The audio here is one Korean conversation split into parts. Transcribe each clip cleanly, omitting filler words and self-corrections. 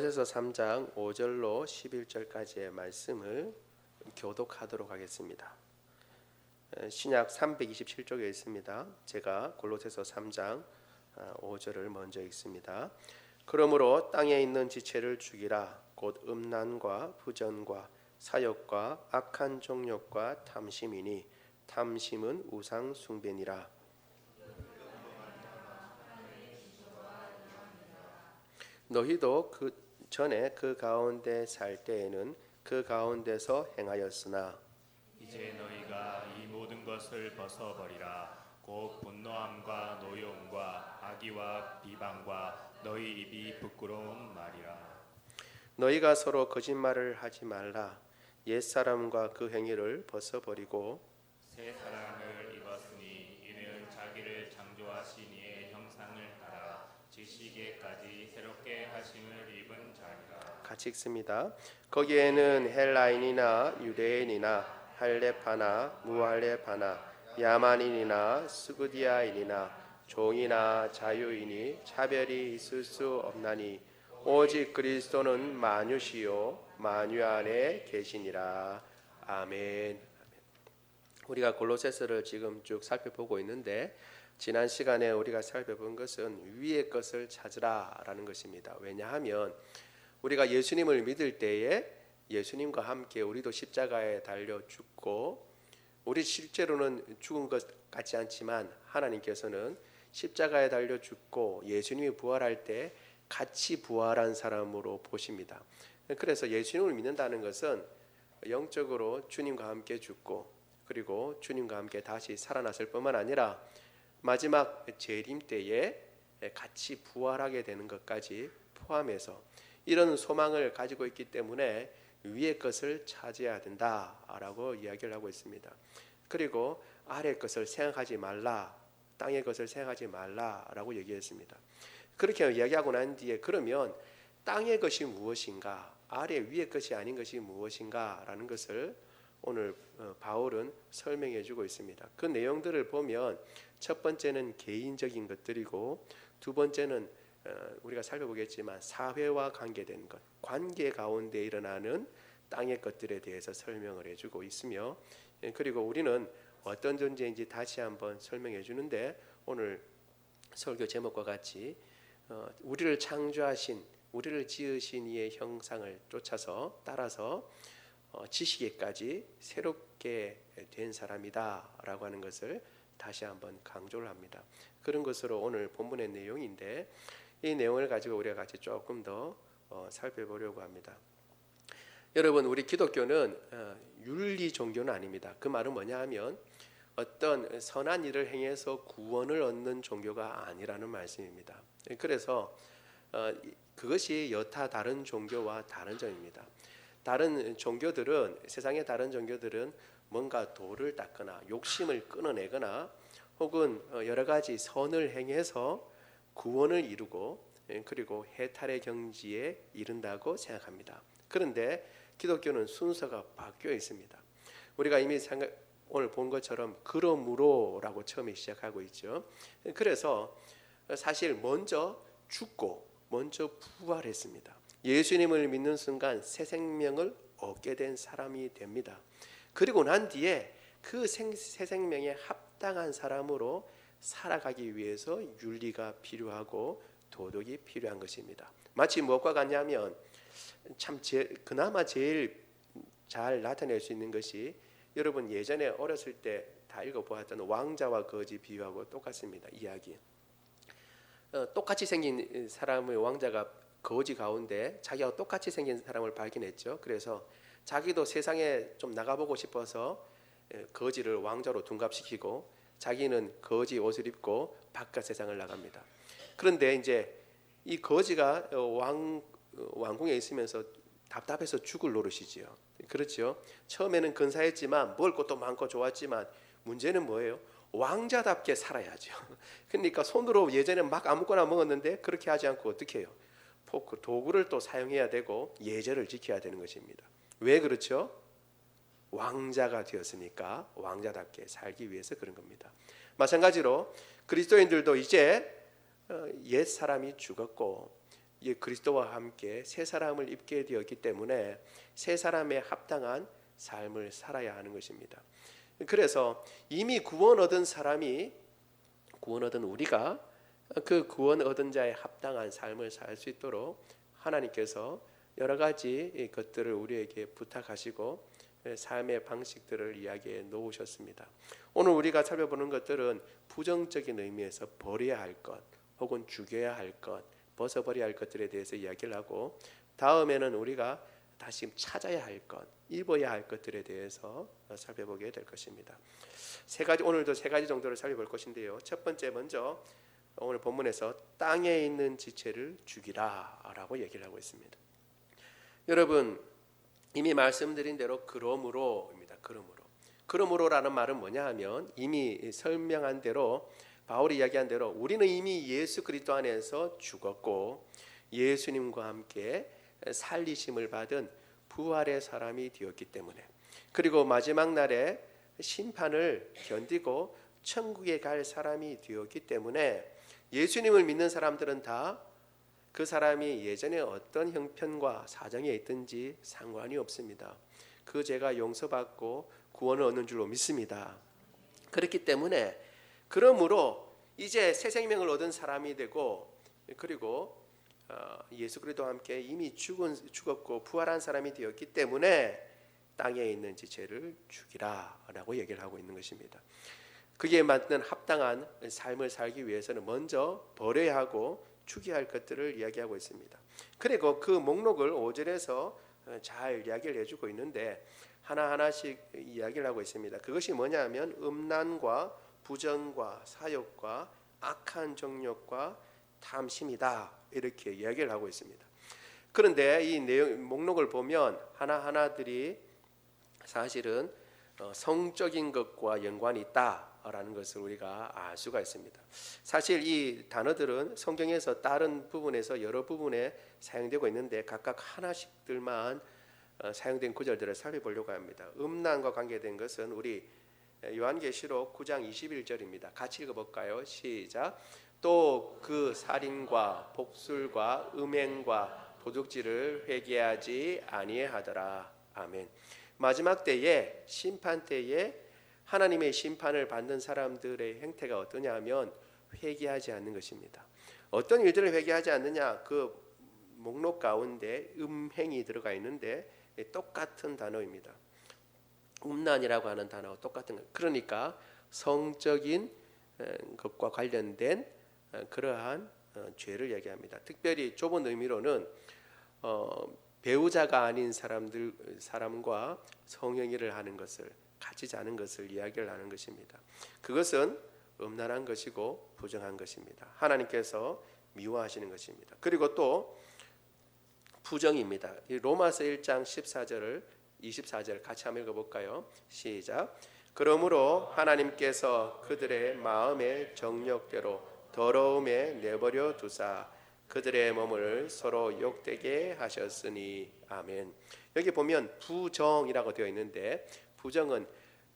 골로새서 3장 5절로 11절까지의 말씀을 교독하도록 하겠습니다. 신약 327쪽에 있습니다. 제가 골로새서 3장 5절을 먼저 읽습니다. 그러므로 땅에 있는 지체를 죽이라. 곧 음란과 부전과 사욕과 악한 정욕과 탐심이니 탐심은 우상 숭배니라. 너희도 그 전에 그 가운데 살 때에는 그 가운데서 행하였으나 이제 너희가 이 모든 것을 벗어버리라. 곧 분노함과 노여움과 악의와 비방과 너희 입이 부끄러운 말이라. 너희가 서로 거짓말을 하지 말라. 옛사람과 그 행위를 벗어버리고 새 사람을 입었으니 이는 자기를 창조하신 이의 형상을 따라 지시기까지 새롭게 하심을 입은 자니라. 같이 읽습니다. 거기에는 헬라인이나 유대인이나 할레파나 무할레파나 야만인이나 스구디아인이나 종이나 자유인이 차별이 있을 수 없나니 오직 그리스도는 만유시요 만유 안에 계시니라. 아멘. 우리가 골로새서를 지금 쭉 살펴보고 있는데 지난 시간에 우리가 살펴본 것은 위의 것을 찾으라라는 것입니다. 왜냐하면 우리가 예수님을 믿을 때에 예수님과 함께 우리도 십자가에 달려 죽고, 우리 실제로는 죽은 것 같지 않지만 하나님께서는 십자가에 달려 죽고 예수님이 부활할 때 같이 부활한 사람으로 보십니다. 그래서 예수님을 믿는다는 것은 영적으로 주님과 함께 죽고 그리고 주님과 함께 다시 살아났을 뿐만 아니라 마지막 재림 때에 같이 부활하게 되는 것까지 포함해서 이런 소망을 가지고 있기 때문에 위의 것을 차지해야 된다라고 이야기를 하고 있습니다. 그리고 아래 것을 생각하지 말라, 땅의 것을 생각하지 말라라고 얘기했습니다. 그렇게 이야기하고 난 뒤에 그러면 땅의 것이 무엇인가, 아래 위의 것이 아닌 것이 무엇인가라는 것을 오늘 바울은 설명해 주고 있습니다. 그 내용들을 보면 첫 번째는 개인적인 것들이고, 두 번째는 우리가 살펴보겠지만 사회와 관계된 것, 관계 가운데 일어나는 땅의 것들에 대해서 설명을 해주고 있으며, 그리고 우리는 어떤 존재인지 다시 한번 설명해 주는데, 오늘 설교 제목과 같이 우리를 창조하신, 우리를 지으신 이의 형상을 쫓아서 따라서 지시기까지 새롭게 된 사람이다 라고 하는 것을 다시 한번 강조를 합니다. 그런 것으로 오늘 본문의 내용인데, 이 내용을 가지고 우리가 같이 조금 더 살펴보려고 합니다. 여러분, 우리 기독교는 윤리 종교는 아닙니다. 그 말은 뭐냐 하면 어떤 선한 일을 행해서 구원을 얻는 종교가 아니라는 말씀입니다. 그래서 그것이 여타 다른 종교와 다른 점입니다. 다른 종교들은, 세상의 다른 종교들은 뭔가 도를 닦거나 욕심을 끊어내거나 혹은 여러 가지 선을 행해서 구원을 이루고 그리고 해탈의 경지에 이른다고 생각합니다. 그런데 기독교는 순서가 바뀌어 있습니다. 우리가 이미 오늘 본 것처럼 그러므로라고 처음에 시작하고 있죠. 그래서 사실 먼저 죽고 먼저 부활했습니다. 예수님을 믿는 순간 새 생명을 얻게 된 사람이 됩니다. 그리고 난 뒤에 그 새 생명에 합당한 사람으로 살아가기 위해서 윤리가 필요하고 도덕이 필요한 것입니다. 마치 무엇과 같냐면 그나마 제일 잘 나타낼 수 있는 것이, 여러분 예전에 어렸을 때 다 읽어보았던 왕자와 거지 비유하고 똑같습니다. 이야기. 똑같이 생긴 사람의 왕자가 거지 가운데 자기와 똑같이 생긴 사람을 발견했죠. 그래서 자기도 세상에 좀 나가보고 싶어서 거지를 왕자로 둔갑시키고 자기는 거지 옷을 입고 바깥 세상을 나갑니다. 그런데 이제 이 거지가 왕궁에 있으면서 답답해서 죽을 노릇이지요. 그렇죠. 처음에는 근사했지만 먹을 것도 많고 좋았지만 문제는 뭐예요? 왕자답게 살아야죠. 그러니까 손으로 예전에 막 아무거나 먹었는데 그렇게 하지 않고 어떻게 해요? 포크, 도구를 또 사용해야 되고 예절을 지켜야 되는 것입니다. 왜 그렇죠? 왕자가 되었으니까 왕자답게 살기 위해서 그런 겁니다. 마찬가지로 그리스도인들도 이제 옛 사람이 죽었고 그리스도와 함께 새 사람을 입게 되었기 때문에 새 사람에 합당한 삶을 살아야 하는 것입니다. 그래서 이미 구원 얻은 사람이 구원 얻은 우리가 그 구원 얻은 자에 합당한 삶을 살 수 있도록 하나님께서 여러 가지 것들을 우리에게 부탁하시고 삶의 방식들을 이야기해 놓으셨습니다. 오늘 우리가 살펴보는 것들은 부정적인 의미에서 버려야 할 것 혹은 죽여야 할 것, 벗어버려야 할 것들에 대해서 이야기를 하고, 다음에는 우리가 다시 찾아야 할 것, 입어야 할 것들에 대해서 살펴보게 될 것입니다. 오늘도 세 가지 정도를 살펴볼 것인데요. 첫 번째, 먼저 오늘 본문에서 땅에 있는 지체를 죽이라라고 얘기를 하고 있습니다. 여러분, 이미 말씀드린 대로 그러므로입니다. 그러므로라는 말은 뭐냐 하면, 이미 설명한 대로, 바울이 이야기한 대로 우리는 이미 예수 그리스도 안에서 죽었고 예수님과 함께 살리심을 받은 부활의 사람이 되었기 때문에, 그리고 마지막 날에 심판을 견디고 천국에 갈 사람이 되었기 때문에 예수님을 믿는 사람들은 다 그 사람이 예전에 어떤 형편과 사정에 있든지 상관이 없습니다. 그 죄가 용서받고 구원을 얻는 줄로 믿습니다. 그렇기 때문에 그러므로 이제 새 생명을 얻은 사람이 되고, 그리고 예수 그리스도와 함께 이미 죽었고 부활한 사람이 되었기 때문에 땅에 있는 지체를 죽이라라고 얘기를 하고 있는 것입니다. 그에 맞는 합당한 삶을 살기 위해서는 먼저 버려야 하고 죽여야 할 것들을 이야기하고 있습니다. 그리고 그 목록을 5절에서 잘 이야기를 해주고 있는데 하나하나씩 이야기를 하고 있습니다. 그것이 뭐냐면 음란과 부정과 사욕과 악한 정욕과 탐심이다, 이렇게 이야기를 하고 있습니다. 그런데 이 내용 목록을 보면 하나하나들이 사실은 성적인 것과 연관이 있다라는 것을 우리가 알 수가 있습니다. 사실 이 단어들은 성경에서 다른 부분에서 여러 부분에 사용되고 있는데 각각 하나씩들만 사용된 구절들을 살펴보려고 합니다. 음란과 관계된 것은 우리 요한계시록 9장 21절입니다. 같이 읽어볼까요? 시작. 또 그 살인과 복술과 음행과 도둑질을 회개하지 아니하더라. 아멘. 마지막 때에, 심판 때에 하나님의 심판을 받는 사람들의 행태가 어떠냐 하면 회개하지 않는 것입니다. 어떤 일들을 회개하지 않느냐, 그 목록 가운데 음행이 들어가 있는데 똑같은 단어입니다. 음란이라고 하는 단어와 똑같은 것. 그러니까 성적인 것과 관련된 그러한 죄를 얘기합니다. 특별히 좁은 의미로는 배우자가 아닌 사람과 성행위를 하는 것을, 같이 자는 것을 이야기를 하는 것입니다. 그것은 음란한 것이고 부정한 것입니다. 하나님께서 미워하시는 것입니다. 그리고 또 부정입니다. 로마서 1장 14절을 24절 같이 한번 읽어볼까요? 시작. 그러므로 하나님께서 그들의 마음의 정욕대로 더러움에 내버려 두사 그들의 몸을 서로 욕되게 하셨으니. 아멘. 여기 보면 부정이라고 되어 있는데 부정은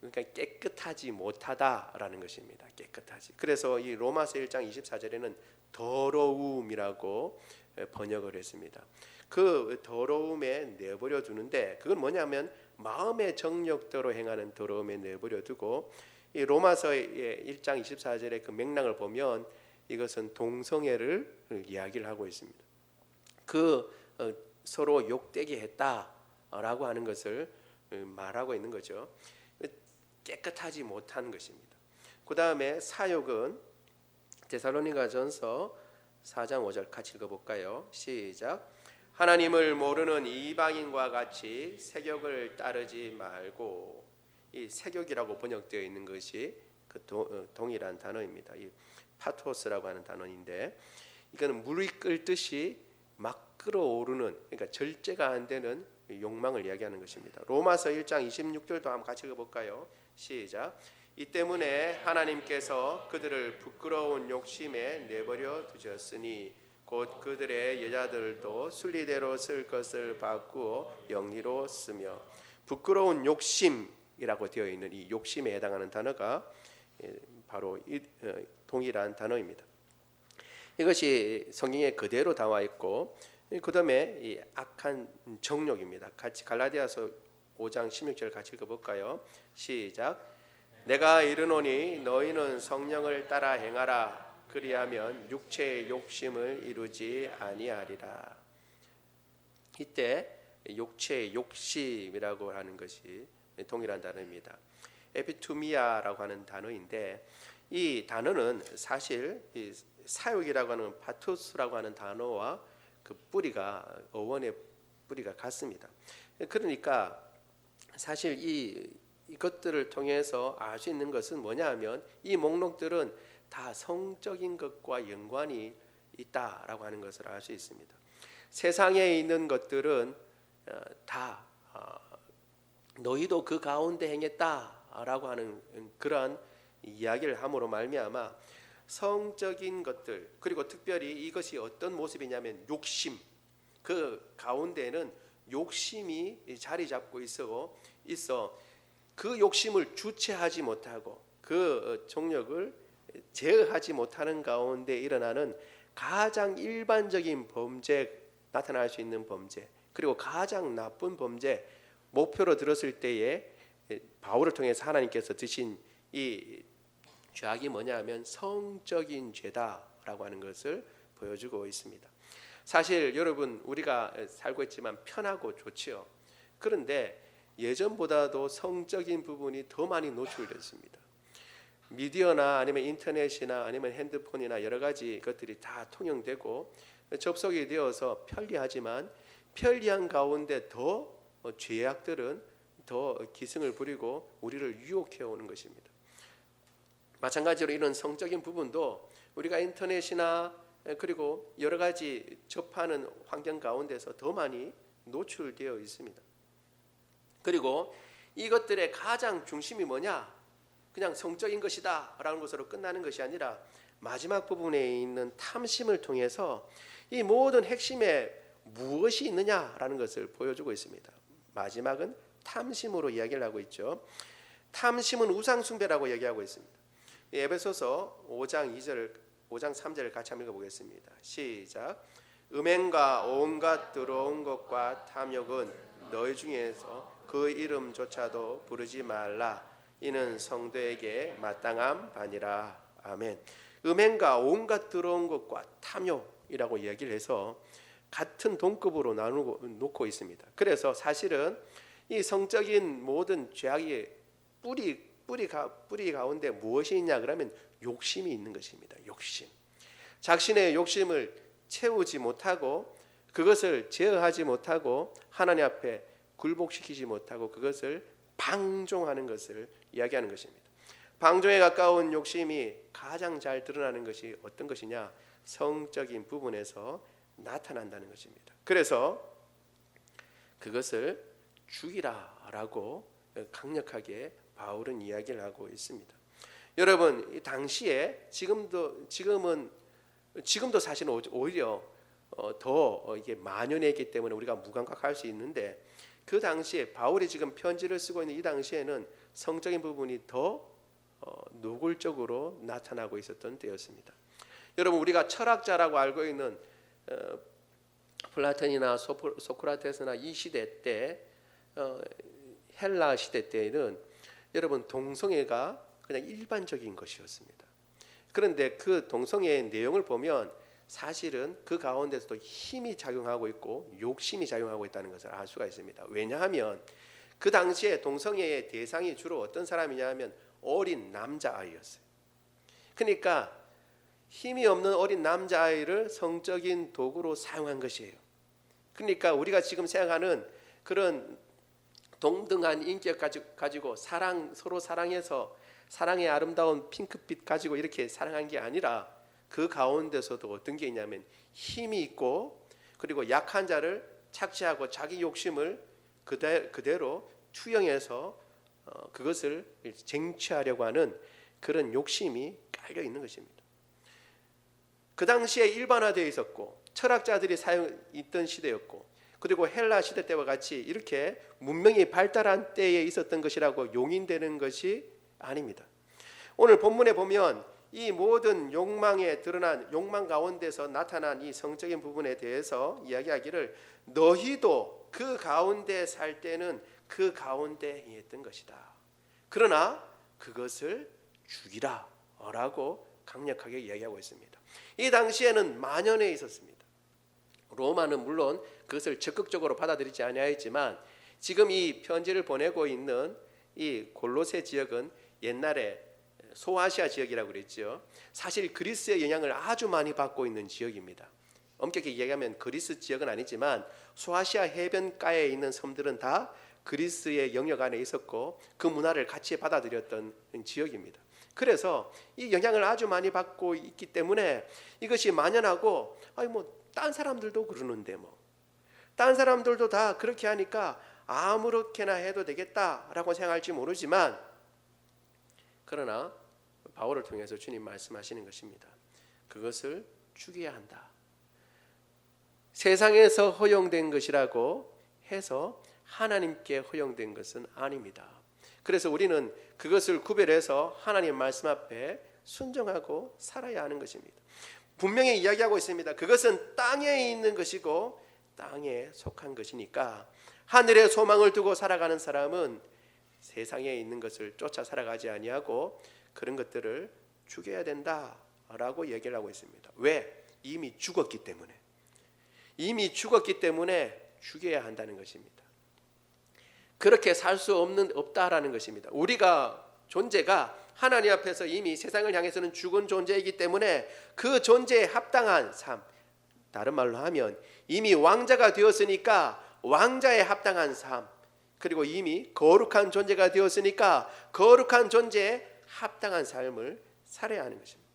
그러니까 깨끗하지 못하다라는 것입니다. 깨끗하지. 그래서 이 로마서 1장 24절에는 더러움이라고 번역을 했습니다. 그 더러움에 내버려 두는데 그건 뭐냐면 마음의 정욕대로 행하는 더러움에 내버려 두고, 이 로마서의 1장 24절의 그 맥락을 보면 이것은 동성애를 이야기를 하고 있습니다. 그 서로 욕되게 했다라고 하는 것을 말하고 있는 거죠. 깨끗하지 못한 것입니다. 그 다음에 사욕은 데살로니가전서 4장 5절 같이 읽어볼까요? 시작. 하나님을 모르는 이방인과 같이 색욕을 따르지 말고. 이 색욕이라고 번역되어 있는 것이 그 동일한 단어입니다. 이 파토스라고 하는 단어인데 이거는 물이 끓듯이 막 끓어오르는, 그러니까 절제가 안 되는 욕망을 이야기하는 것입니다. 로마서 1장 26절도 한번 같이 읽어볼까요? 시작. 이 때문에 하나님께서 그들을 부끄러운 욕심에 내버려 두셨으니 곧 그들의 여자들도 순리대로 쓸 것을 바꾸어 영리로 쓰며. 부끄러운 욕심이라고 되어 있는 이 욕심에 해당하는 단어가 바로 동일한 단어입니다. 이것이 성경에 그대로 나와 있고, 그 다음에 이 악한 정욕입니다. 같이 갈라디아서 5장 16절 같이 읽어볼까요? 시작. 내가 이르노니 너희는 성령을 따라 행하라. 그리하면 육체의 욕심을 이루지 아니하리라. 이때 육체의 욕심이라고 하는 것이 동일한 단어입니다. 에피투미아라고 하는 단어인데, 이 단어는 사실 이 사욕이라고 하는 파토스라고 하는 단어와 그 뿌리가, 어원의 뿌리가 같습니다. 그러니까 사실 이것들을 통해서 알 수 있는 것은 뭐냐 하면, 이 목록들은 다 성적인 것과 연관이 있다라고 하는 것을 알 수 있습니다. 세상에 있는 것들은 다 너희도 그 가운데 행했다라고 하는 그런 이야기를 함으로 말미암아 성적인 것들, 그리고 특별히 이것이 어떤 모습이냐면 욕심, 그 가운데는 욕심이 자리 잡고 있어 그 욕심을 주체하지 못하고 그 정욕을 제어하지 못하는 가운데 일어나는 가장 일반적인 범죄, 나타날 수 있는 범죄, 그리고 가장 나쁜 범죄, 목표로 들었을 때에 바울을 통해서 하나님께서 드신 이 죄악이 뭐냐 하면 성적인 죄다라고 하는 것을 보여주고 있습니다. 사실 여러분, 우리가 살고 있지만 편하고 좋지요. 그런데 예전보다도 성적인 부분이 더 많이 노출됐습니다. 미디어나 아니면 인터넷이나 아니면 핸드폰이나 여러 가지 것들이 다 통용되고 접속이 되어서 편리하지만, 편리한 가운데 더 죄악들은 더 기승을 부리고 우리를 유혹해 오는 것입니다. 마찬가지로 이런 성적인 부분도 우리가 인터넷이나 그리고 여러 가지 접하는 환경 가운데서 더 많이 노출되어 있습니다. 그리고 이것들의 가장 중심이 뭐냐? 그냥 성적인 것이다 라는 것으로 끝나는 것이 아니라 마지막 부분에 있는 탐심을 통해서 이 모든 핵심에 무엇이 있느냐라는 것을 보여주고 있습니다. 마지막은 탐심으로 이야기를 하고 있죠. 탐심은 우상숭배라고 얘기하고 있습니다. 에베소서 5장 3절을 같이 한번 읽어보겠습니다. 시작. 음행과 온갖 더러운 것과 탐욕은 너희 중에서 그 이름조차도 부르지 말라. 이는 성도에게 마땅한 바니라. 아멘. 음행과 온갖 더러운 것과 탐욕이라고 이야기를 해서 같은 동급으로 놓고 있습니다. 그래서 사실은 이 성적인 모든 죄악의 뿌리 가운데 무엇이 있냐 그러면 욕심이 있는 것입니다. 욕심. 자신의 욕심을 채우지 못하고 그것을 제어하지 못하고 하나님 앞에 굴복시키지 못하고 그것을 방종하는 것을 이야기하는 것입니다. 방종에 가까운 욕심이 가장 잘 드러나는 것이 어떤 것이냐? 성적인 부분에서 나타난다는 것입니다. 그래서 그것을 죽이라라고 강력하게 바울은 이야기를 하고 있습니다. 여러분, 이 당시에 지금도 사실은 오히려 더 이게 만연했기 때문에 우리가 무감각할 수 있는데, 그 당시에 바울이 지금 편지를 쓰고 있는 이 당시에는 성적인 부분이 더 노골적으로 나타나고 있었던 때였습니다. 여러분, 우리가 철학자라고 알고 있는 플라톤이나 소크라테스나 이 시대 때, 헬라 시대 때에는 여러분 동성애가 그냥 일반적인 것이었습니다. 그런데 그 동성애의 내용을 보면 사실은 그 가운데서도 힘이 작용하고 있고 욕심이 작용하고 있다는 것을 알 수가 있습니다. 왜냐하면 그 당시에 동성애의 대상이 주로 어떤 사람이냐 하면 어린 남자아이였어요. 그러니까 힘이 없는 어린 남자아이를 성적인 도구로 사용한 것이에요. 그러니까 우리가 지금 생각하는 그런 동등한 인격 가지고 서로 사랑해서 사랑의 아름다운 핑크빛 가지고 이렇게 사랑한 게 아니라, 그 가운데서도 어떤 게 있냐면 힘이 있고 그리고 약한 자를 착취하고 자기 욕심을 그대로 투영해서 그것을 쟁취하려고 하는 그런 욕심이 깔려 있는 것입니다. 그 당시에 일반화되어 있었고 철학자들이 있던 시대였고, 그리고 헬라 시대 때와 같이 이렇게 문명이 발달한 때에 있었던 것이라고 용인되는 것이 아닙니다. 오늘 본문에 보면 이 모든 욕망에 드러난 욕망 가운데서 나타난 이 성적인 부분에 대해서 이야기하기를 너희도 그 가운데 살 때는 그 가운데 있던 것이다. 그러나 그것을 죽이라 라고 강력하게 이야기하고 있습니다. 이 당시에는 만연해 있었습니다. 로마는 물론 그것을 적극적으로 받아들이지 아니하였지만 지금 이 편지를 보내고 있는 이 골로새 지역은 옛날에 소아시아 지역이라고 그랬죠. 사실 그리스의 영향을 아주 많이 받고 있는 지역입니다. 엄격히 얘기하면 그리스 지역은 아니지만 소아시아 해변가에 있는 섬들은 다 그리스의 영역 안에 있었고 그 문화를 같이 받아들였던 지역입니다. 그래서 이 영향을 아주 많이 받고 있기 때문에 이것이 만연하고 딴 사람들도 그러는데 딴 사람들도 다 그렇게 하니까 아무렇게나 해도 되겠다라고 생각할지 모르지만 그러나 바울을 통해서 주님 말씀하시는 것입니다. 그것을 죽여야 한다. 세상에서 허용된 것이라고 해서 하나님께 허용된 것은 아닙니다. 그래서 우리는 그것을 구별해서 하나님 말씀 앞에 순종하고 살아야 하는 것입니다. 분명히 이야기하고 있습니다. 그것은 땅에 있는 것이고 땅에 속한 것이니까 하늘의 소망을 두고 살아가는 사람은 세상에 있는 것을 쫓아 살아가지 아니하고 그런 것들을 죽여야 된다라고 얘기를 하고 있습니다. 왜? 이미 죽었기 때문에. 이미 죽었기 때문에 죽여야 한다는 것입니다. 그렇게 살 수 없다라는 것입니다. 우리가 존재가 하나님 앞에서 이미 세상을 향해서는 죽은 존재이기 때문에 그 존재에 합당한 삶, 다른 말로 하면 이미 왕자가 되었으니까 왕자에 합당한 삶, 그리고 이미 거룩한 존재가 되었으니까 거룩한 존재에 합당한 삶을 살아야 하는 것입니다.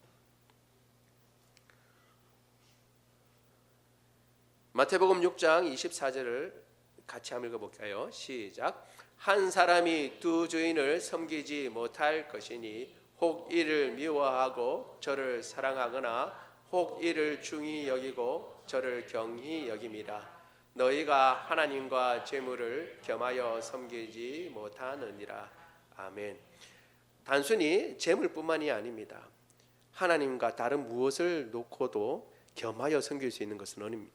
마태복음 6장 24절을 같이 한번 읽어볼까요? 시작. 한 사람이 두 주인을 섬기지 못할 것이니 혹 이를 미워하고 저를 사랑하거나 혹 이를 중히 여기고 저를 경히 여김이라. 너희가 하나님과 재물을 겸하여 섬기지 못하느니라. 아멘. 단순히 재물뿐만이 아닙니다. 하나님과 다른 무엇을 놓고도 겸하여 섬길 수 있는 것은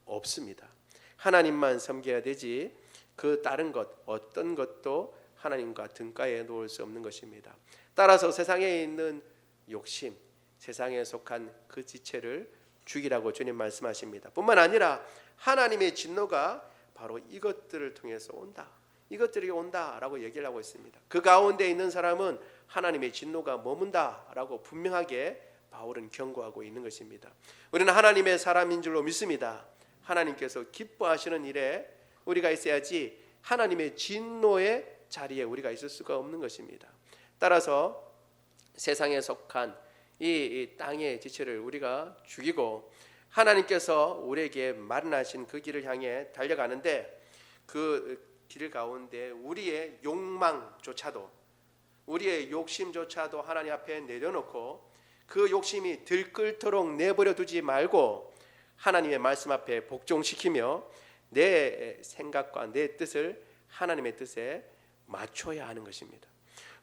없습니다. 하나님만 섬겨야 되지 그 다른 것 어떤 것도 하나님과 등가에 놓을 수 없는 것입니다. 따라서 세상에 있는 욕심, 세상에 속한 그 지체를 죽이라고 주님 말씀하십니다. 뿐만 아니라 하나님의 진노가 바로 이것들을 통해서 온다. 이것들이 온다라고 얘기를 하고 있습니다. 그 가운데 있는 사람은 하나님의 진노가 머문다라고 분명하게 바울은 경고하고 있는 것입니다. 우리는 하나님의 사람인 줄로 믿습니다. 하나님께서 기뻐하시는 일에 우리가 있어야지 하나님의 진노의 자리에 우리가 있을 수가 없는 것입니다. 따라서 세상에 속한 이 땅의 지체를 우리가 죽이고 하나님께서 우리에게 마련하신 그 길을 향해 달려가는데 그 길 가운데 우리의 욕망조차도 우리의 욕심조차도 하나님 앞에 내려놓고 그 욕심이 들끓도록 내버려 두지 말고 하나님의 말씀 앞에 복종시키며 내 생각과 내 뜻을 하나님의 뜻에 맞춰야 하는 것입니다.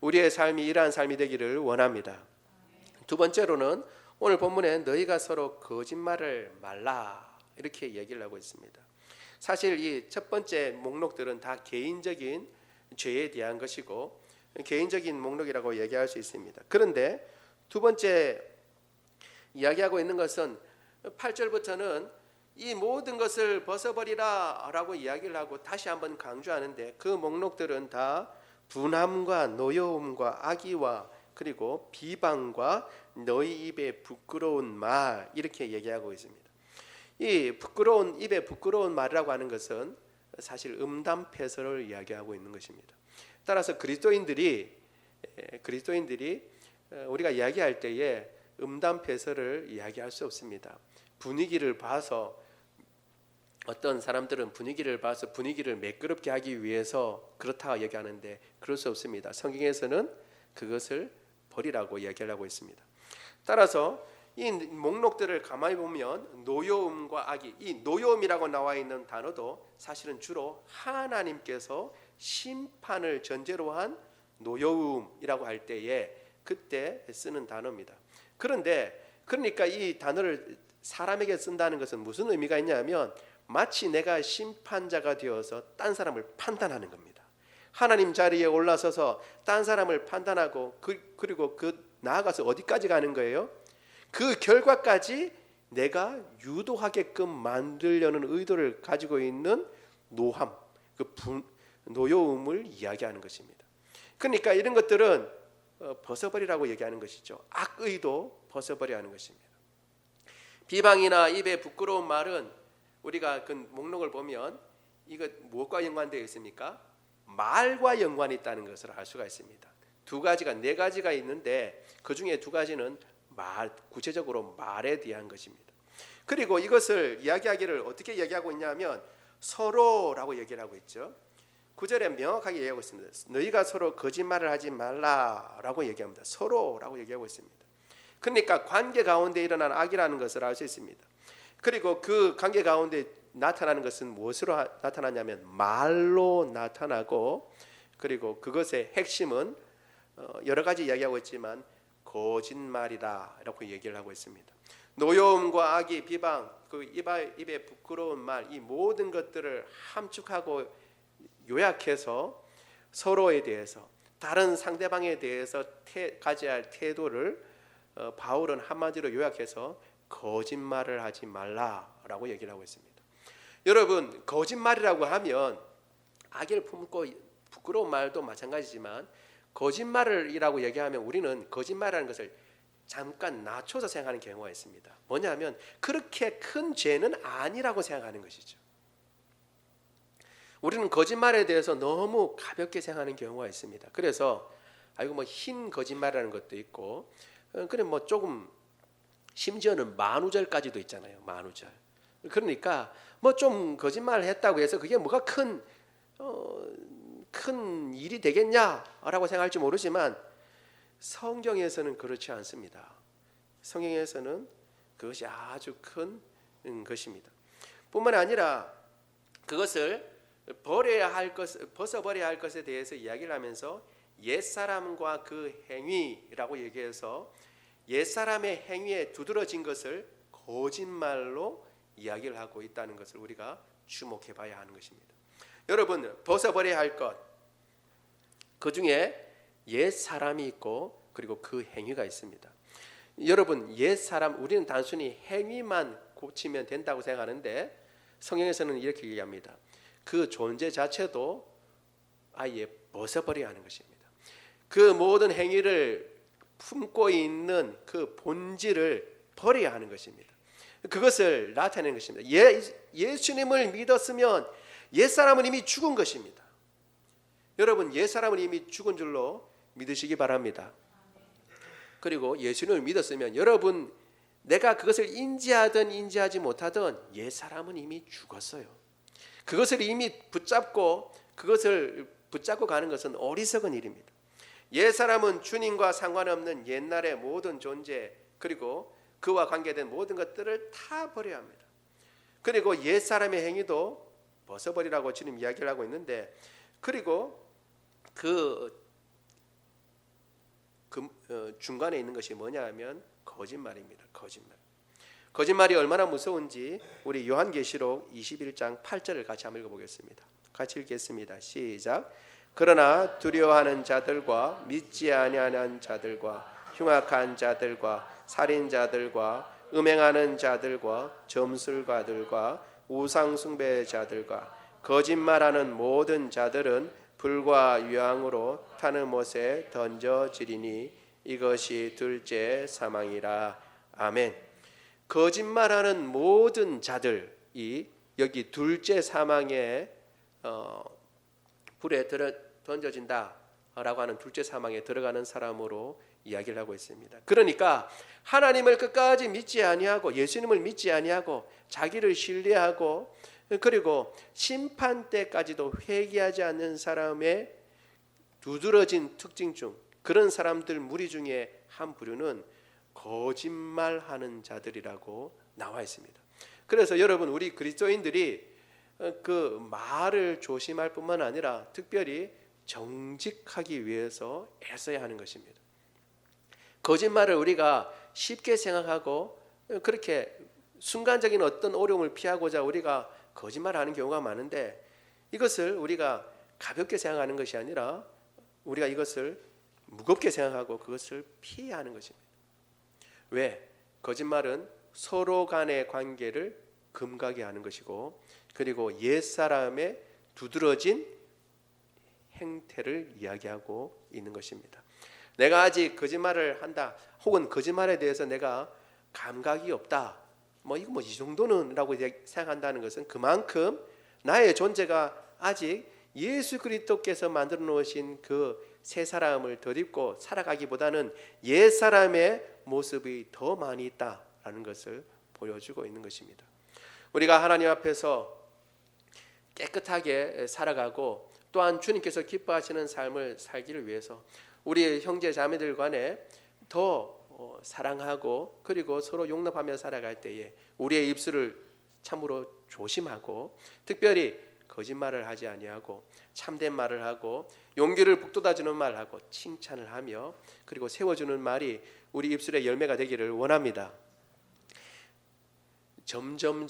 우리의 삶이 이러한 삶이 되기를 원합니다. 두 번째로는 오늘 본문에 너희가 서로 거짓말을 말라 이렇게 얘기를 하고 있습니다. 사실 이 첫 번째 목록들은 다 개인적인 죄에 대한 것이고 개인적인 목록이라고 얘기할 수 있습니다. 그런데 두 번째 이야기하고 있는 것은 8절부터는 이 모든 것을 벗어버리라 라고 이야기를 하고 다시 한번 강조하는데 그 목록들은 다 분함과 노여움과 악의와 그리고 비방과 너희 입에 부끄러운 말 이렇게 얘기하고 있습니다. 이 부끄러운 입에 부끄러운 말이라고 하는 것은 사실 음담패설을 이야기하고 있는 것입니다. 따라서 그리스도인들이 우리가 이야기할 때에 음담패설을 이야기할 수 없습니다. 분위기를 봐서 어떤 사람들은 분위기를 봐서 분위기를 매끄럽게 하기 위해서 그렇다 얘기하는데 그럴 수 없습니다. 성경에서는 그것을 버리라고 이야기하고 있습니다. 따라서 이 목록들을 가만히 보면 노여움과 악의, 이 노여움이라고 나와 있는 단어도 사실은 주로 하나님께서 심판을 전제로 한 노여움이라고 할 때에 그때 쓰는 단어입니다. 그러니까 이 단어를 사람에게 쓴다는 것은 무슨 의미가 있냐면 마치 내가 심판자가 되어서 딴 사람을 판단하는 겁니다. 하나님 자리에 올라서서 딴 사람을 판단하고 그리고 나아가서 어디까지 가는 거예요? 그 결과까지 내가 유도하게끔 만들려는 의도를 가지고 있는 노함, 노여움을 이야기하는 것입니다. 그러니까 이런 것들은 벗어버리라고 얘기하는 것이죠. 악의도 벗어버려야 하는 것입니다. 비방이나 입에 부끄러운 말은 우리가 그 목록을 보면 이거 무엇과 연관되어 있습니까? 말과 연관이 있다는 것을 알 수가 있습니다. 네 가지가 있는데 그 중에 두 가지는 구체적으로 말에 대한 것입니다. 그리고 이것을 이야기하기를 어떻게 얘기하고 있냐면 서로라고 얘기를 하고 있죠. 9절에 명확하게 얘기하고 있습니다. 너희가 서로 거짓말을 하지 말라라고 얘기합니다. 서로라고 얘기하고 있습니다. 그러니까 관계 가운데 일어난 악이라는 것을 알 수 있습니다. 그리고 그 관계 가운데 나타나는 것은 무엇으로 나타나냐면 말로 나타나고, 그리고 그것의 핵심은 여러 가지 이야기하고 있지만 거짓말이다라고 얘기를 하고 있습니다. 노여움과 악의, 비방, 그 입에 부끄러운 말, 이 모든 것들을 함축하고 요약해서 서로에 대해서, 다른 상대방에 대해서 가져야 할 태도를 바울은 한마디로 요약해서 거짓말을 하지 말라라고 얘기를 하고 있습니다. 여러분, 거짓말이라고 하면 악의를 품고 부끄러운 말도 마찬가지지만 거짓말이라고 얘기하면 우리는 거짓말이라는 것을 잠깐 낮춰서 생각하는 경우가 있습니다. 뭐냐면 그렇게 큰 죄는 아니라고 생각하는 것이죠. 우리는 거짓말에 대해서 너무 가볍게 생각하는 경우가 있습니다. 그래서 흰 거짓말이라는 것도 있고, 그래 조금 심지어는 만우절까지도 있잖아요. 만우절. 그러니까 좀 거짓말을 했다고 해서 그게 뭐가 큰 일이 되겠냐라고 생각할지 모르지만 성경에서는 그렇지 않습니다. 성경에서는 그것이 아주 큰 것입니다. 뿐만 아니라 그것을 벗어버려야 할 것에 대해서 이야기를 하면서 옛사람과 그 행위라고 얘기해서 옛사람의 행위에 두드러진 것을 거짓말로 이야기를 하고 있다는 것을 우리가 주목해 봐야 하는 것입니다. 여러분, 벗어버려야 할 것, 그 중에 옛사람이 있고 그리고 그 행위가 있습니다. 여러분, 옛사람, 우리는 단순히 행위만 고치면 된다고 생각하는데 성경에서는 이렇게 얘기합니다. 그 존재 자체도 아예 벗어버려야 하는 것입니다. 그 모든 행위를 품고 있는 그 본질을 버려야 하는 것입니다. 그것을 나타내는 것입니다. 예수님을 믿었으면 옛사람은 이미 죽은 것입니다. 여러분, 옛사람은 이미 죽은 줄로 믿으시기 바랍니다. 그리고 예수님을 믿었으면 여러분, 내가 그것을 인지하든 인지하지 못하든 옛사람은 이미 죽었어요. 그것을 이미 붙잡고 가는 것은 어리석은 일입니다. 옛사람은 주님과 상관없는 옛날의 모든 존재, 그리고 그와 관계된 모든 것들을 다 버려야 합니다. 그리고 옛사람의 행위도 벗어버리라고 주님 이야기를 하고 있는데, 그리고 중간에 있는 것이 뭐냐 하면 거짓말입니다. 거짓말이 얼마나 무서운지 우리 요한계시록 21장 8절을 같이 한번 읽어보겠습니다. 같이 읽겠습니다. 시작. 그러나 두려워하는 자들과 믿지 아니하는 자들과 흉악한 자들과 살인자들과 음행하는 자들과 점술가들과 우상숭배자들과 거짓말하는 모든 자들은 불과 유황으로 타는 못에 던져지리니 이것이 둘째 사망이라. 아멘. 거짓말하는 모든 자들이 여기 둘째 사망에 불에 던져진다라고 하는 둘째 사망에 들어가는 사람으로 이야기를 하고 있습니다. 그러니까 하나님을 끝까지 믿지 아니하고 예수님을 믿지 아니하고 자기를 신뢰하고 그리고 심판 때까지도 회개하지 않는 사람의 두드러진 특징 중 그런 사람들 무리 중에 한 부류는 거짓말하는 자들이라고 나와 있습니다. 그래서 여러분, 우리 그리스도인들이 그 말을 조심할 뿐만 아니라 특별히 정직하기 위해서 애써야 하는 것입니다. 거짓말을 우리가 쉽게 생각하고 그렇게 순간적인 어떤 어려움을 피하고자 우리가 거짓말하는 경우가 많은데, 이것을 우리가 가볍게 생각하는 것이 아니라 우리가 이것을 무겁게 생각하고 그것을 피해야 하는 것입니다. 왜? 거짓말은 서로 간의 관계를 금가게 하는 것이고, 그리고 옛사람의 두드러진 행태를 이야기하고 있는 것입니다. 내가 아직 거짓말을 한다, 혹은 거짓말에 대해서 내가 감각이 없다, 이거 이 정도는 라고 생각한다는 것은 그만큼 나의 존재가 아직 예수 그리스도께서 만들어 놓으신 그 새 사람을 덧입고 살아가기보다는 옛 사람의 모습이 더 많이 있다라는 것을 보여주고 있는 것입니다. 우리가 하나님 앞에서 깨끗하게 살아가고 또한 주님께서 기뻐하시는 삶을 살기를 위해서 우리 형제 자매들 간에 더 사랑하고 그리고 서로 용납하며 살아갈 때에 우리의 입술을 참으로 조심하고, 특별히 거짓말을 하지 아니하고 참된 말을 하고 용기를 북돋아주는 말을 하고 칭찬을 하며 그리고 세워주는 말이 우리 입술의 열매가 되기를 원합니다. 점점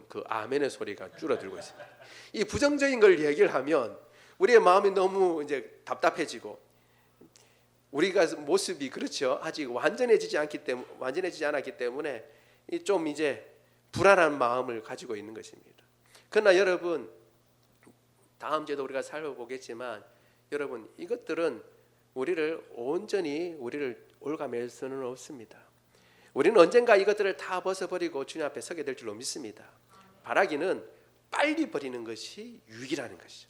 그 아멘의 소리가 줄어들고 있습니다. 이 부정적인 걸 얘기를 하면 우리의 마음이 너무 이제 답답해지고, 우리가 모습이 그렇죠, 아직 완전해지지 않았기 때문에 좀 이제 불안한 마음을 가지고 있는 것입니다. 그러나 여러분, 다음 주에도 우리가 살펴보겠지만 여러분, 이것들은 온전히 우리를 올가맬 수는 없습니다. 우리는 언젠가 이것들을 다 벗어버리고 주님 앞에 서게 될 줄로 믿습니다. 바라기는 빨리 버리는 것이 유익이라는 것이죠.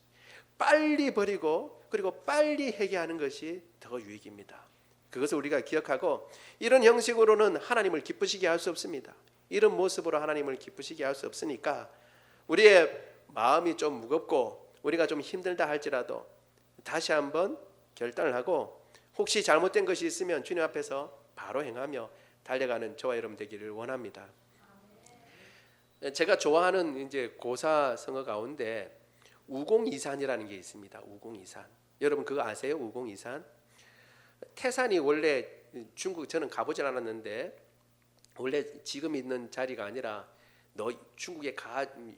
빨리 버리고 그리고 빨리 회개하는 것이 더 유익입니다. 그것을 우리가 기억하고, 이런 형식으로는 하나님을 기쁘시게 할 수 없습니다. 이런 모습으로 하나님을 기쁘시게 할 수 없으니까 우리의 마음이 좀 무겁고 우리가 좀 힘들다 할지라도 다시 한번 결단을 하고, 혹시 잘못된 것이 있으면 주님 앞에서 바로 행하며 달려가는 저와 여러분 되기를 원합니다. 제가 좋아하는 이제 고사성어 가운데 우공이산이라는 게 있습니다. 우공이산. 여러분 그거 아세요? 우공이산. 태산이 원래 중국, 저는 가보질 않았는데 원래 지금 있는 자리가 아니라 중국의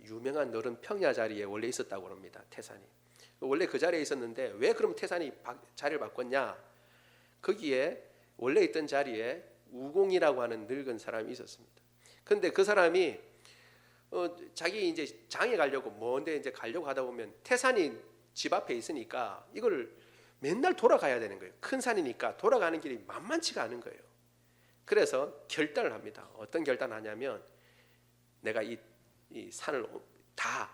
유명한 너른 평야 자리에 원래 있었다고 합니다. 태산이. 원래 그 자리에 있었는데 왜 그럼 태산이 자리를 바꿨냐? 거기에 원래 있던 자리에 우공이라고 하는 늙은 사람이 있었습니다. 그런데 그 사람이 자기 이제 장에 가려고 먼데 이제 가려고 하다 보면 태산이 집 앞에 있으니까 이걸 맨날 돌아가야 되는 거예요. 큰 산이니까 돌아가는 길이 만만치가 않은 거예요. 그래서 결단을 합니다. 어떤 결단을 하냐면, 내가 이 산을 다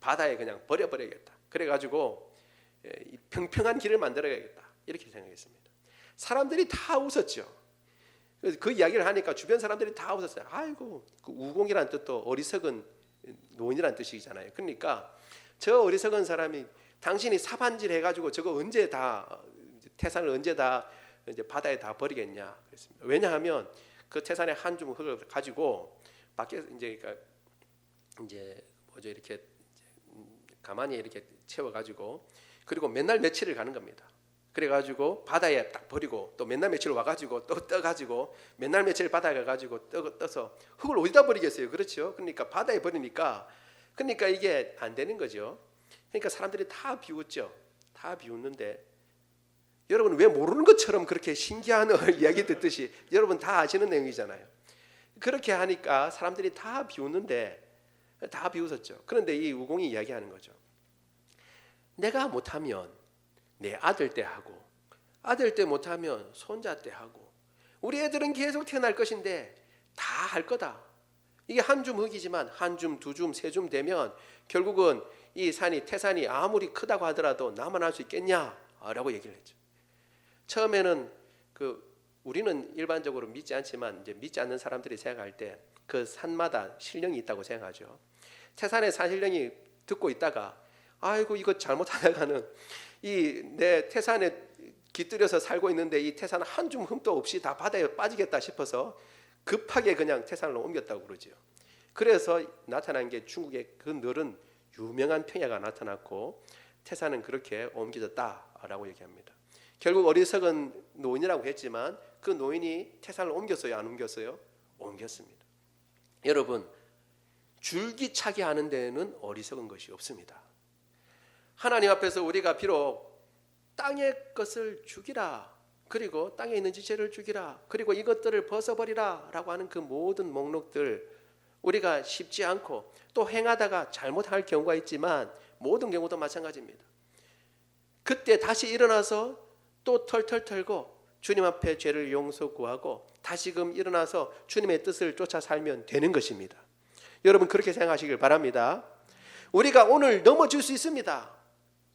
바다에 그냥 버려버려야겠다. 그래가지고 이 평평한 길을 만들어야겠다. 이렇게 생각했습니다. 사람들이 다 웃었죠. 그 이야기를 하니까 주변 사람들이 다 웃었어요. 아이고, 그 우공이라는 뜻도 어리석은 노인이라는 뜻이잖아요. 그러니까 저 어리석은 사람이 당신이 사반질 해가지고 저거 언제 다 태산을 언제 다 이제 바다에 다 버리겠냐 그랬습니다. 왜냐하면 그 태산의 한 줌 흙을 가지고 밖에 이제 뭐죠, 이렇게 가만히 이렇게 채워가지고 그리고 맨날 며칠을 가는 겁니다. 그래가지고 바다에 딱 버리고 또 맨날 며칠 와가지고 또 떠가지고 맨날 며칠 바다에 가가지고 떠서 흙을 어디다 버리겠어요? 그렇죠? 그러니까 바다에 버리니까 그러니까 이게 안 되는 거죠. 그러니까 사람들이 다 비웃죠. 다 비웃는데 여러분 왜 모르는 것처럼 그렇게 신기한 이야기 듣듯이 여러분 다 아시는 내용이잖아요. 그렇게 하니까 사람들이 다 비웃는데 다 비웃었죠. 그런데 이 우공이 이야기하는 거죠. 내가 못하면 내 아들 때 하고, 아들 때 못하면 손자 때 하고, 우리 애들은 계속 태어날 것인데 다 할 거다. 이게 한 줌 흙이지만 한 줌, 두 줌, 세 줌 되면 결국은 이 산이, 태산이 아무리 크다고 하더라도 나만 할 수 있겠냐라고 얘기를 했죠. 처음에는 우리는 일반적으로 믿지 않지만 이제 믿지 않는 사람들이 생각할 때 그 산마다 신령이 있다고 생각하죠. 태산의 산신령이 듣고 있다가 아이고 이거 잘못하다가는 이 내 태산에 깃들여서 살고 있는데 이 태산 한 줌 흠도 없이 다 바다에 빠지겠다 싶어서 급하게 그냥 태산을 옮겼다고 그러죠. 그래서 나타난 게 중국의 그 너른 유명한 평야가 나타났고 태산은 그렇게 옮겨졌다라고 얘기합니다. 결국 어리석은 노인이라고 했지만 그 노인이 태산을 옮겼어요, 안 옮겼어요? 옮겼습니다. 여러분, 줄기차게 하는 데는 어리석은 것이 없습니다. 하나님 앞에서 우리가 비록 땅의 것을 죽이라, 그리고 땅에 있는 지체를 죽이라, 그리고 이것들을 벗어버리라 라고 하는 그 모든 목록들, 우리가 쉽지 않고 또 행하다가 잘못할 경우가 있지만 모든 경우도 마찬가지입니다. 그때 다시 일어나서 또 털털 털고 주님 앞에 죄를 용서 구하고 다시금 일어나서 주님의 뜻을 쫓아 살면 되는 것입니다. 여러분, 그렇게 생각하시길 바랍니다. 우리가 오늘 넘어질 수 있습니다.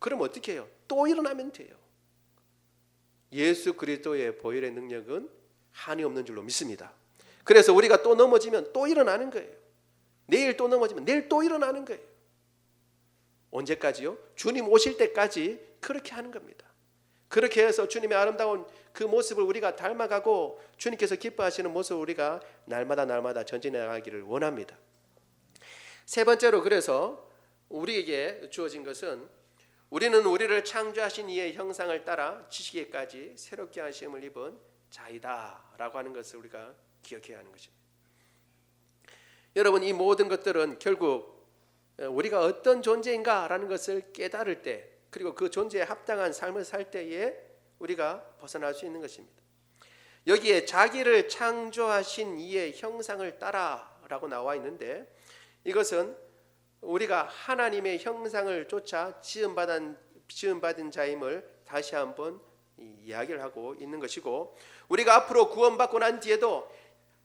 그럼 어떻게 해요? 또 일어나면 돼요. 예수 그리스도의 보혈의 능력은 한이 없는 줄로 믿습니다. 그래서 우리가 또 넘어지면 또 일어나는 거예요. 내일 또 넘어지면 내일 또 일어나는 거예요. 언제까지요? 주님 오실 때까지 그렇게 하는 겁니다. 그렇게 해서 주님의 아름다운 그 모습을 우리가 닮아가고 주님께서 기뻐하시는 모습을 우리가 날마다 전진해 나가기를 원합니다. 세 번째로, 그래서 우리에게 주어진 것은 우리는 우리를 창조하신 이의 형상을 따라 지식에까지 새롭게 하심을 입은 자이다 라고 하는 것을 우리가 기억해야 하는 것입니다. 여러분, 이 모든 것들은 결국 우리가 어떤 존재인가 라는 것을 깨달을 때, 그리고 그 존재에 합당한 삶을 살 때에 우리가 벗어날 수 있는 것입니다. 여기에 자기를 창조하신 이의 형상을 따라 라고 나와 있는데, 이것은 우리가 하나님의 형상을 쫓아 지음받은 자임을 다시 한번 이야기를 하고 있는 것이고, 우리가 앞으로 구원받고 난 뒤에도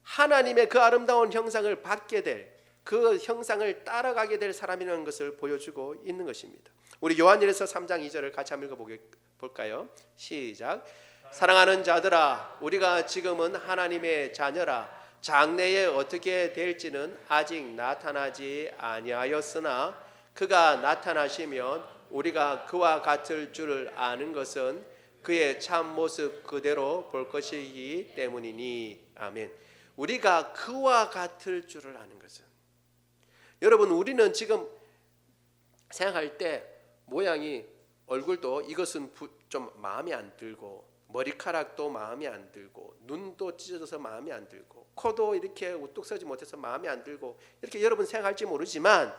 하나님의 그 아름다운 형상을 받게 될, 그 형상을 따라가게 될 사람이라는 것을 보여주고 있는 것입니다. 우리 요한일서 3장 2절을 같이 한번 읽어볼까요? 시작. 사랑하는 자들아, 우리가 지금은 하나님의 자녀라. 장래에 어떻게 될지는 아직 나타나지 아니하였으나 그가 나타나시면 우리가 그와 같을 줄을 아는 것은 그의 참 모습 그대로 볼 것이기 때문이니. 아멘. 우리가 그와 같을 줄을 아는 것은, 여러분, 우리는 지금 생각할 때 모양이, 얼굴도 이것은 좀 마음에 안 들고, 머리카락도 마음에 안 들고, 눈도 찢어져서 마음에 안 들고, 코도 이렇게 우뚝 서지 못해서 마음에 안 들고, 이렇게 여러분 생각할지 모르지만,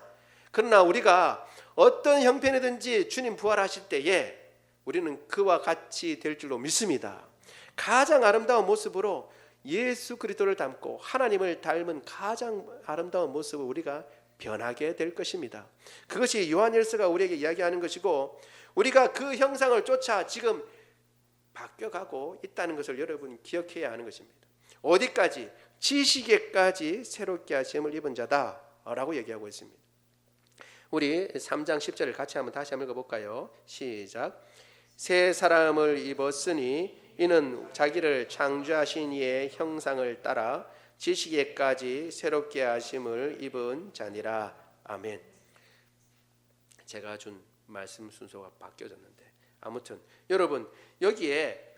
그러나 우리가 어떤 형편이든지 주님 부활하실 때에 우리는 그와 같이 될 줄로 믿습니다. 가장 아름다운 모습으로 예수 그리스도를 닮고 하나님을 닮은 가장 아름다운 모습을 우리가 변하게 될 것입니다. 그것이 요한일서가 우리에게 이야기하는 것이고, 우리가 그 형상을 쫓아 지금 바뀌어가고 있다는 것을 여러분 기억해야 하는 것입니다. 어디까지? 지식에까지 새롭게 하심을 입은 자다라고 얘기하고 있습니다. 우리 3장 10절을 같이 한번 다시 한번 읽어볼까요? 시작. 새 사람을 입었으니 이는 자기를 창조하신 이의 형상을 따라 지식에까지 새롭게 하심을 입은 자니라. 아멘. 제가 준 말씀 순서가 바뀌어졌는데, 아무튼 여러분, 여기에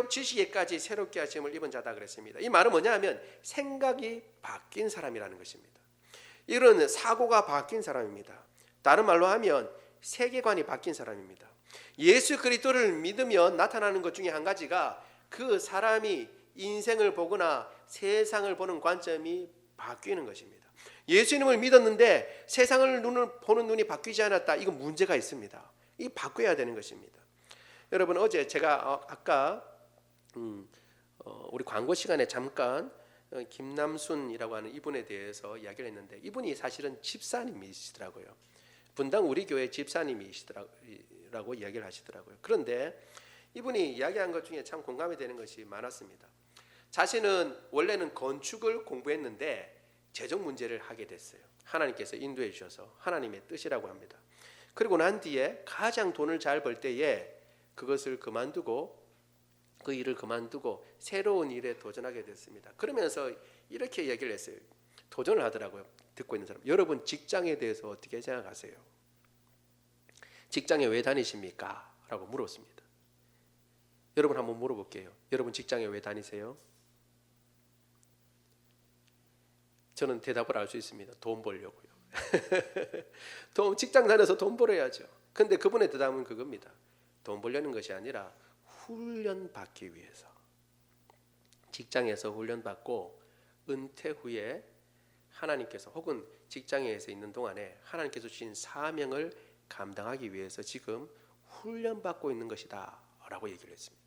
지식에까지 새롭게 하심을 입은 자다 그랬습니다. 이 말은 뭐냐 하면 생각이 바뀐 사람이라는 것입니다. 이런 사고가 바뀐 사람입니다. 다른 말로 하면 세계관이 바뀐 사람입니다. 예수 그리스도를 믿으면 나타나는 것 중에 한 가지가 그 사람이 인생을 보거나 세상을 보는 관점이 바뀌는 것입니다. 예수님을 믿었는데 세상을 보는 눈이 바뀌지 않았다. 이건 문제가 있습니다. 이 바꿔야 되는 것입니다. 여러분, 어제 제가 아까 우리 광고 시간에 잠깐 김남순이라고 하는 이분에 대해서 이야기를 했는데, 이분이 사실은 집사님이시더라고요. 분당 우리 교회 집사님이시더라고 이야기를 하시더라고요. 그런데 이분이 이야기한 것 중에 참 공감이 되는 것이 많았습니다. 자신은 원래는 건축을 공부했는데 재정 문제를 하게 됐어요. 하나님께서 인도해 주셔서 하나님의 뜻이라고 합니다. 그리고 난 뒤에 가장 돈을 잘 벌 때에 그것을 그만두고, 그 일을 그만두고 새로운 일에 도전하게 됐습니다. 그러면서 이렇게 얘기를 했어요. 도전을 하더라고요. 듣고 있는 사람. 여러분, 직장에 대해서 어떻게 생각하세요? 직장에 왜 다니십니까? 라고 물었습니다. 여러분 한번 물어볼게요. 여러분 직장에 왜 다니세요? 저는 대답을 알 수 있습니다. 돈 벌려고요. 직장 다녀서 돈 벌어야죠. 근데 그분의 대답은 그겁니다. 돈 벌려는 것이 아니라 훈련받기 위해서, 직장에서 훈련받고 은퇴 후에 하나님께서 혹은 직장에서 있는 동안에 하나님께서 주신 사명을 감당하기 위해서 지금 훈련받고 있는 것이다 라고 얘기를 했습니다.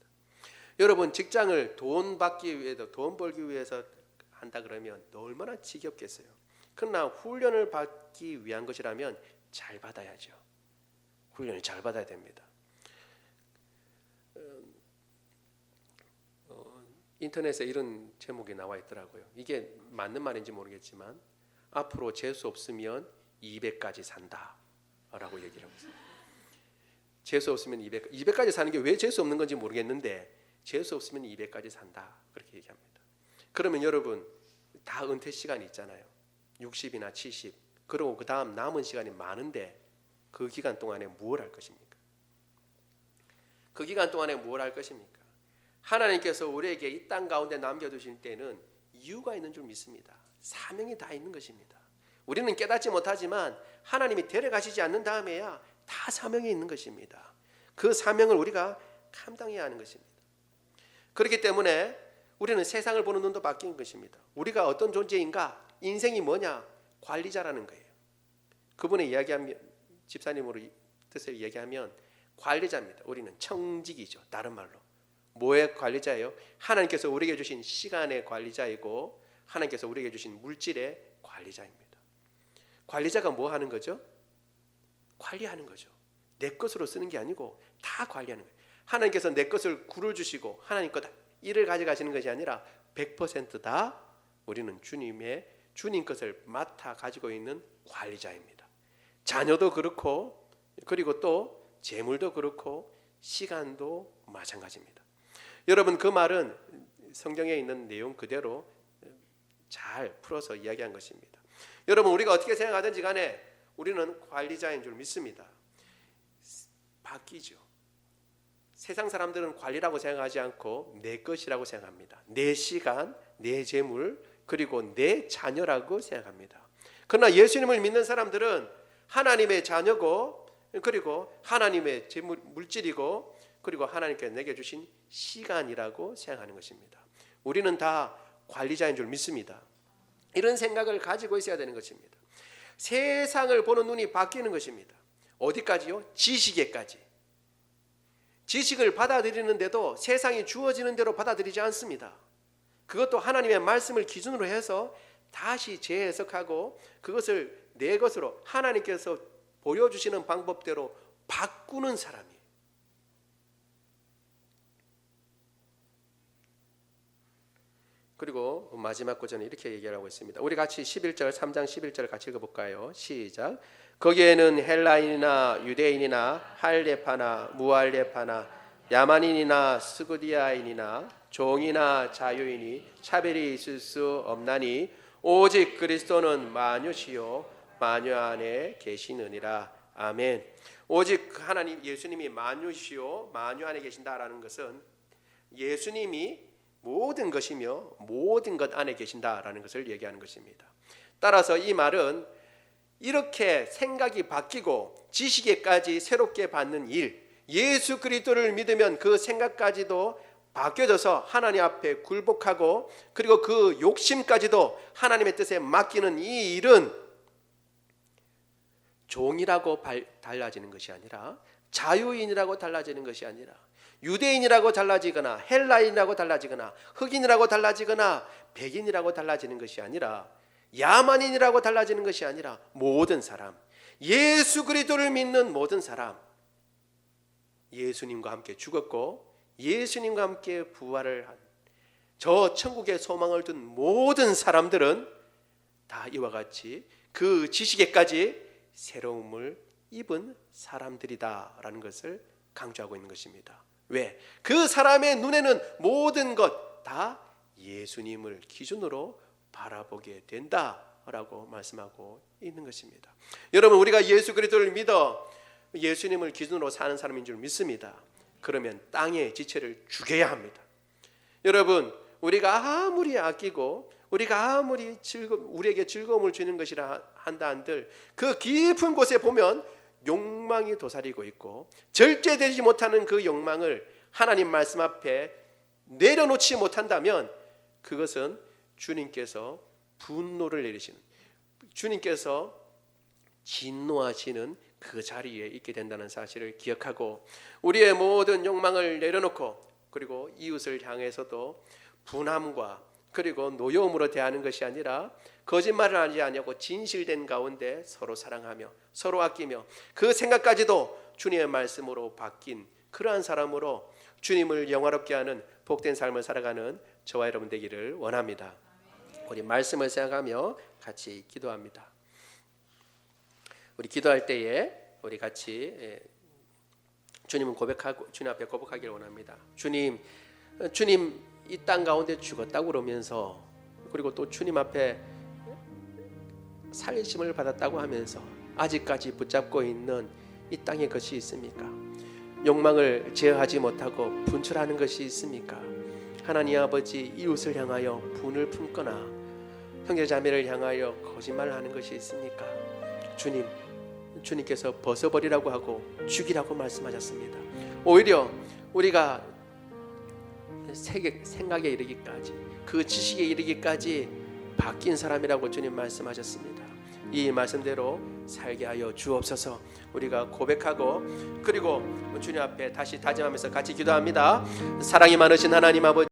여러분, 직장을 돈 받기 위해서, 돈 벌기 위해서 한다 그러면 얼마나 지겹겠어요. 그러나 훈련을 받기 위한 것이라면 잘 받아야죠. 훈련을 잘 받아야 됩니다. 인터넷에 이런 제목이 나와 있더라고요. 이게 맞는 말인지 모르겠지만 앞으로 재수 없으면 200까지 산다 라고 얘기를 하고 있어요. 재수 없으면 200까지 사는 게 왜 재수 없는 건지 모르겠는데 재수 없으면 200까지 산다 그렇게 얘기합니다. 그러면 여러분 다 은퇴 시간이 있잖아요. 60이나 70. 그리고 그 다음 남은 시간이 많은데 그 기간 동안에 무엇을 할 것입니까? 그 기간 동안에 무엇을 할 것입니까? 하나님께서 우리에게 이 땅 가운데 남겨두실 때는 이유가 있는 줄 믿습니다. 사명이 다 있는 것입니다. 우리는 깨닫지 못하지만 하나님이 데려가시지 않는 다음에야 다 사명이 있는 것입니다. 그 사명을 우리가 감당해야 하는 것입니다. 그렇기 때문에 우리는 세상을 보는 눈도 바뀐 것입니다. 우리가 어떤 존재인가, 인생이 뭐냐, 관리자라는 거예요. 그분의 이야기하면, 집사님으로 뜻을 얘기하면 관리자입니다. 우리는 청직이죠. 다른 말로 뭐의 관리자예요? 하나님께서 우리에게 주신 시간의 관리자이고 하나님께서 우리에게 주신 물질의 관리자입니다. 관리자가 뭐 하는 거죠? 관리하는 거죠. 내 것으로 쓰는 게 아니고 다 관리하는 거예요. 하나님께서 내 것을 굴을 주시고 하나님 것 일을 가져가시는 것이 아니라 100% 다 우리는 주님 것을 맡아 가지고 있는 관리자입니다. 자녀도 그렇고 그리고 또 재물도 그렇고 시간도 마찬가지입니다. 여러분, 그 말은 성경에 있는 내용 그대로 잘 풀어서 이야기한 것입니다. 여러분, 우리가 어떻게 생각하든지 간에 우리는 관리자인 줄 믿습니다. 바뀌죠. 세상 사람들은 관리라고 생각하지 않고 내 것이라고 생각합니다. 내 시간, 내 재물, 그리고 내 자녀라고 생각합니다. 그러나 예수님을 믿는 사람들은 하나님의 자녀고 그리고 하나님의 재물, 물질이고 그리고 하나님께서 내게 주신 시간이라고 생각하는 것입니다. 우리는 다 관리자인 줄 믿습니다. 이런 생각을 가지고 있어야 되는 것입니다. 세상을 보는 눈이 바뀌는 것입니다. 어디까지요? 지식에까지. 지식을 받아들이는데도 세상이 주어지는 대로 받아들이지 않습니다. 그것도 하나님의 말씀을 기준으로 해서 다시 재해석하고 그것을 내 것으로 하나님께서 보여주시는 방법대로 바꾸는 사람이에요. 그리고 마지막 구절은 이렇게 얘기하고 있습니다. 우리 같이 11절, 3장 11절 같이 읽어볼까요? 시작. 거기에는 헬라인이나 유대인이나 할레파나 무할레파나 야만인이나 스구디아인이나 종이나 자유인이 차별이 있을 수 없나니 오직 그리스도는 만유시요 만유 안에 계시느니라. 아멘. 오직 하나님 예수님이 만유시요 만유 안에 계신다라는 것은 예수님이 모든 것이며 모든 것 안에 계신다라는 것을 얘기하는 것입니다. 따라서 이 말은 이렇게 생각이 바뀌고 지식에까지 새롭게 받는 일, 예수 그리스도를 믿으면 그 생각까지도 바뀌어져서 하나님 앞에 굴복하고 그리고 그 욕심까지도 하나님의 뜻에 맡기는 이 일은 종이라고 달라지는 것이 아니라 자유인이라고 달라지는 것이 아니라 유대인이라고 달라지거나 헬라인이라고 달라지거나 흑인이라고 달라지거나 백인이라고 달라지는 것이 아니라 야만인이라고 달라지는 것이 아니라 모든 사람, 예수 그리스도를 믿는 모든 사람, 예수님과 함께 죽었고 예수님과 함께 부활을 한 저 천국의 소망을 둔 모든 사람들은 다 이와 같이 그 지식에까지 새로움을 입은 사람들이다라는 것을 강조하고 있는 것입니다. 왜? 그 사람의 눈에는 모든 것 다 예수님을 기준으로 바라보게 된다라고 말씀하고 있는 것입니다. 여러분, 우리가 예수 그리스도를 믿어 예수님을 기준으로 사는 사람인 줄 믿습니다. 그러면 땅의 지체를 죽여야 합니다. 여러분, 우리가 아무리 아끼고 우리가 아무리 우리에게 즐거움을 주는 것이라 한다 한들 그 깊은 곳에 보면 욕망이 도사리고 있고 절제되지 못하는 그 욕망을 하나님 말씀 앞에 내려놓지 못한다면 그것은 주님께서 분노를 내리시는, 주님께서 진노하시는 그 자리에 있게 된다는 사실을 기억하고 우리의 모든 욕망을 내려놓고 그리고 이웃을 향해서도 분함과 그리고 노여움으로 대하는 것이 아니라 거짓말을 하지 아니하고 진실된 가운데 서로 사랑하며 서로 아끼며 그 생각까지도 주님의 말씀으로 바뀐 그러한 사람으로 주님을 영화롭게 하는 복된 삶을 살아가는 저와 여러분 되기를 원합니다. 우리 말씀을 생각하며 같이 기도합니다. 우리 기도할 때에 우리 같이 주님은 고백하고 주님 앞에 고백하기를 원합니다. 주님 이 땅 가운데 죽었다고 그러면서 그리고 또 주님 앞에 살리심을 받았다고 하면서 아직까지 붙잡고 있는 이 땅의 것이 있습니까? 욕망을 제어하지 못하고 분출하는 것이 있습니까? 하나님 아버지, 이웃을 향하여 분을 품거나 형제자매를 향하여 거짓말을 하는 것이 있습니까? 주님께서 벗어버리라고 하고 죽이라고 말씀하셨습니다. 오히려 우리가 생각에 이르기까지 그 지식에 이르기까지 바뀐 사람이라고 주님 말씀하셨습니다. 이 말씀대로 살게 하여 주옵소서. 우리가 고백하고 그리고 주님 앞에 다시 다짐하면서 같이 기도합니다. 사랑이 많으신 하나님 아버지,